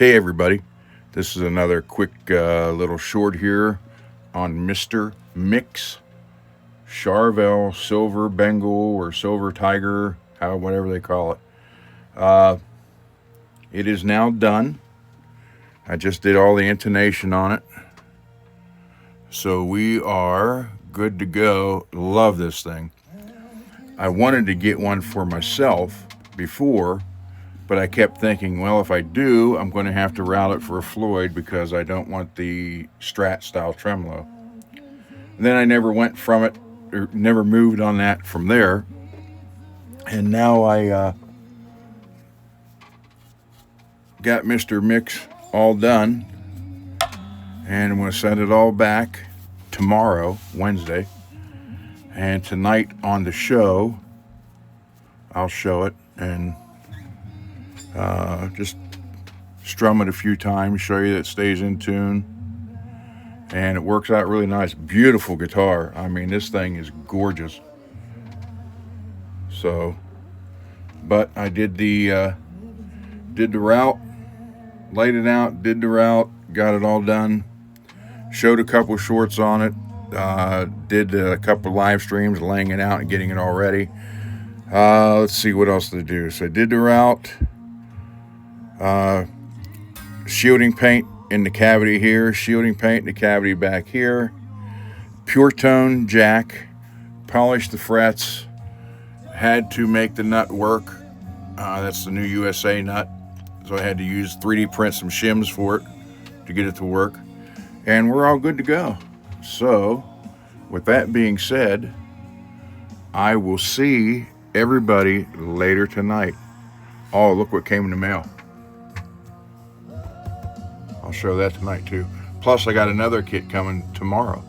Hey everybody, this is another quick little short here on Mr. Micks Charvel Silver Bengal or Silver Tiger, whatever they call it. It is now done. I just did all the intonation on it. So we are good to go. Love this thing. I wanted to get one for myself before, but I kept thinking, well, if I do, I'm going to have to route it for a Floyd because I don't want the Strat style tremolo. And then I never went from it, or never moved on that from there. And now I got Mr. Micks all done, and I'm going to send it all back tomorrow, Wednesday. And tonight on the show, I'll show it and just strum it a few times, show you that it stays in tune, and it works out really nice. Beautiful guitar. I mean, this thing is gorgeous. So, but I did the route, laid it out, did the route, got it all done, showed a couple shorts on it, did a couple live streams, laying it out and getting it all ready. Let's see what else to do. So I did the route, shielding paint in the cavity here, shielding paint in the cavity back here, pure tone jack, polished the frets, had to make the nut work. That's the new USA nut, so I had to use 3D print some shims for it to get it to work, and we're all good to go. So with that being said, I will see everybody later tonight. Oh, look what came in the mail. I'll show that tonight too. Plus I got another kit coming tomorrow.